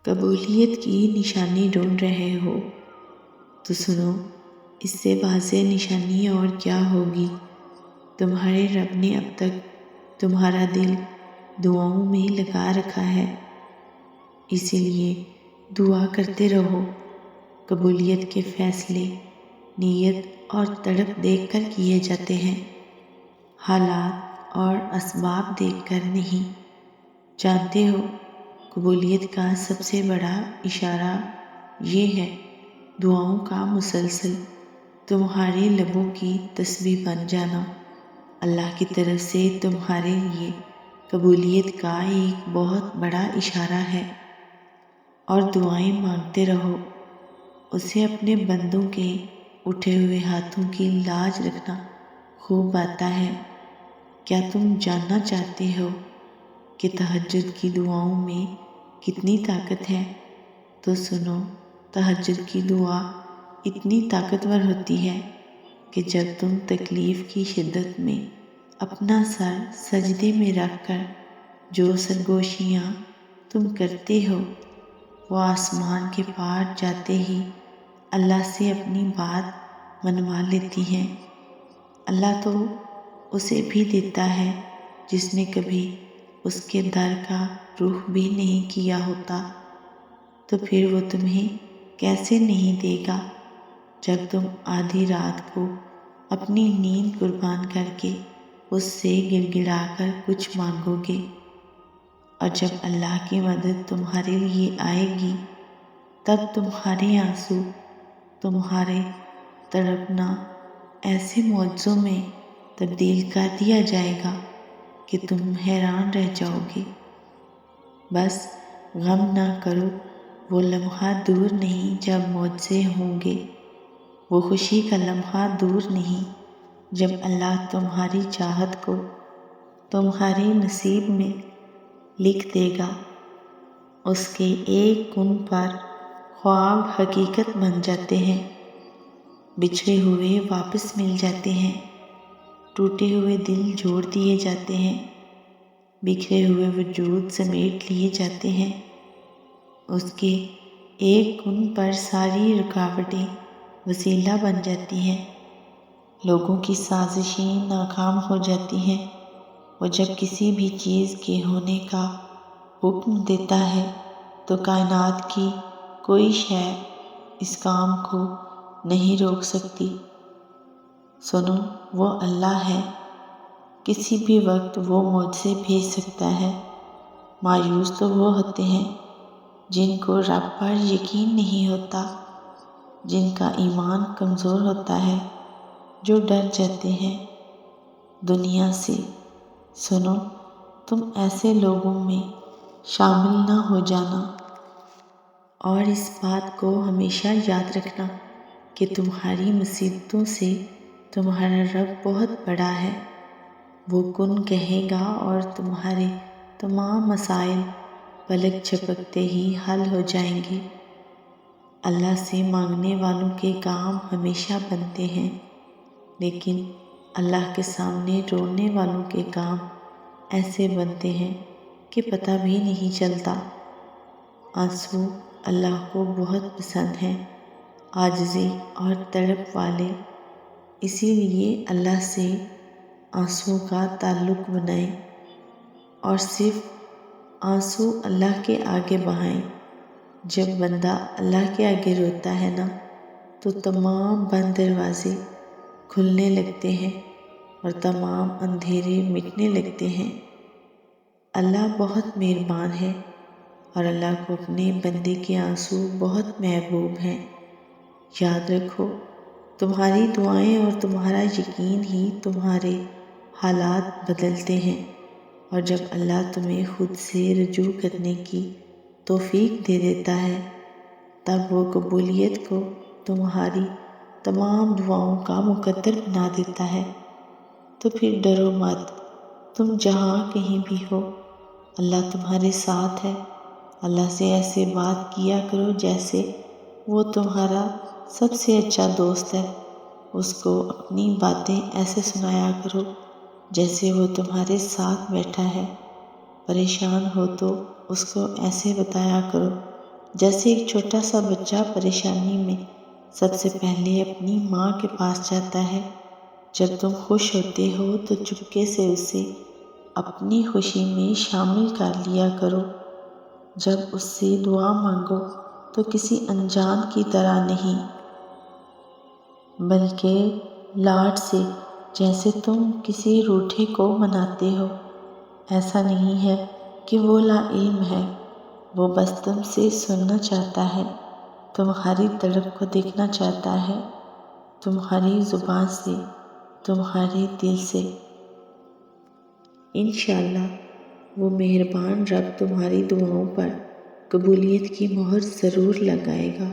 قبولیت کی نشانی ڈھونڈ رہے ہو تو سنو، اس سے واضح نشانی اور کیا ہوگی۔ تمہارے رب نے اب تک تمہارا دل دعاؤں میں لگا رکھا ہے، اسی لیے دعا کرتے رہو۔ قبولیت کے فیصلے نیت اور تڑپ دیکھ کر کیے جاتے ہیں، حالات اور اسباب دیکھ کر نہیں۔ جانتے ہو، قبولیت کا سب سے بڑا اشارہ یہ ہے دعاؤں کا مسلسل تمہارے لبوں کی تسبیح بن جانا۔ اللہ کی طرف سے تمہارے لیے قبولیت کا ایک بہت بڑا اشارہ ہے، اور دعائیں مانگتے رہو۔ اسے اپنے بندوں کے اٹھے ہوئے ہاتھوں کی لاج رکھنا خوب آتا ہے۔ کیا تم جاننا چاہتے ہو کہ تہجد کی دعاؤں میں کتنی طاقت ہے؟ تو سنو، تہجد کی دعا اتنی طاقتور ہوتی ہے کہ جب تم تکلیف کی شدت میں اپنا سر سجدے میں رکھ کر جو سرگوشیاں تم کرتے ہو، وہ آسمان کے پار جاتے ہی اللہ سے اپنی بات منوا لیتی ہیں۔ اللہ تو اسے بھی دیتا ہے جس نے کبھی اس کے در کا رخ بھی نہیں کیا ہوتا، تو پھر وہ تمہیں کیسے نہیں دے گا جب تم آدھی رات کو اپنی نیند قربان کر کے اس سے گڑ گڑا کر کچھ مانگو گے۔ اور جب اللہ کی مدد تمہارے لیے آئے گی، تب تمہارے آنسو، تمہارے تڑپنا ایسے معجزوں میں تبدیل کر دیا جائے گا کہ تم حیران رہ جاؤ گے۔ بس غم نہ کرو، وہ لمحہ دور نہیں جب معجزے ہوں گے، وہ خوشی کا لمحہ دور نہیں جب اللہ تمہاری چاہت کو تمہارے نصیب میں لکھ دے گا۔ اس کے ایک کن پر خواب حقیقت بن جاتے ہیں، بچھڑے ہوئے واپس مل جاتے ہیں، ٹوٹے ہوئے دل جوڑ دیے جاتے ہیں، بکھرے ہوئے وجود سمیٹ لیے جاتے ہیں۔ اس کے ایک کن پر ساری رکاوٹیں وسیلہ بن جاتی ہیں، لوگوں کی سازشیں ناکام ہو جاتی ہیں۔ وہ جب کسی بھی چیز کے ہونے کا حکم دیتا ہے تو کائنات کی کوئی شے اس کام کو نہیں روک سکتی۔ سنو، وہ اللہ ہے، کسی بھی وقت وہ معجزے بھیج سکتا ہے۔ مایوس تو وہ ہوتے ہیں جن کو رب پر یقین نہیں ہوتا، جن کا ایمان کمزور ہوتا ہے، جو ڈر جاتے ہیں دنیا سے۔ سنو، تم ایسے لوگوں میں شامل نہ ہو جانا، اور اس بات کو ہمیشہ یاد رکھنا کہ تمہاری مصیبتوں سے تمہارا رب بہت بڑا ہے۔ وہ کن کہے گا اور تمہارے تمام مسائل پلک جھپکتے ہی حل ہو جائیں گے۔ اللہ سے مانگنے والوں کے کام ہمیشہ بنتے ہیں، لیکن اللہ کے سامنے رونے والوں کے کام ایسے بنتے ہیں کہ پتہ بھی نہیں چلتا۔ آنسو اللہ کو بہت پسند ہیں، عاجزی اور تڑپ والے، اسی لیے اللہ سے آنسو کا تعلق بنائیں اور صرف آنسو اللہ کے آگے بہائیں۔ جب بندہ اللہ کے آگے روتا ہے نا، تو تمام بند دروازے کھلنے لگتے ہیں اور تمام اندھیرے مٹنے لگتے ہیں۔ اللہ بہت مہربان ہے، اور اللہ کو اپنے بندے کے آنسو بہت محبوب ہیں۔ یاد رکھو، تمہاری دعائیں اور تمہارا یقین ہی تمہارے حالات بدلتے ہیں، اور جب اللہ تمہیں خود سے رجوع کرنے کی توفیق دے دیتا ہے، تب وہ قبولیت کو تمہاری تمام دعاؤں کا مقدر بنا دیتا ہے۔ تو پھر ڈرو مت، تم جہاں کہیں بھی ہو، اللہ تمہارے ساتھ ہے۔ اللہ سے ایسے بات کیا کرو جیسے وہ تمہارا سب سے اچھا دوست ہے۔ اس کو اپنی باتیں ایسے سنایا کرو جیسے وہ تمہارے ساتھ بیٹھا ہے۔ پریشان ہو تو اس کو ایسے بتایا کرو جیسے ایک چھوٹا سا بچہ پریشانی میں سب سے پہلے اپنی ماں کے پاس جاتا ہے۔ جب تم خوش ہوتے ہو تو چپکے سے اسے اپنی خوشی میں شامل کر لیا کرو۔ جب اس سے دعا مانگو تو کسی انجان کی طرح نہیں، بلکہ لاڈ سے، جیسے تم کسی روٹھے کو مناتے ہو۔ ایسا نہیں ہے کہ وہ لا علم ہے، وہ بس تم سے سننا چاہتا ہے، تمہاری تڑپ کو دیکھنا چاہتا ہے، تمہاری زبان سے، تمہارے دل سے۔ انشاءاللہ وہ مہربان رب تمہاری دعاؤں پر قبولیت کی مہر ضرور لگائے گا۔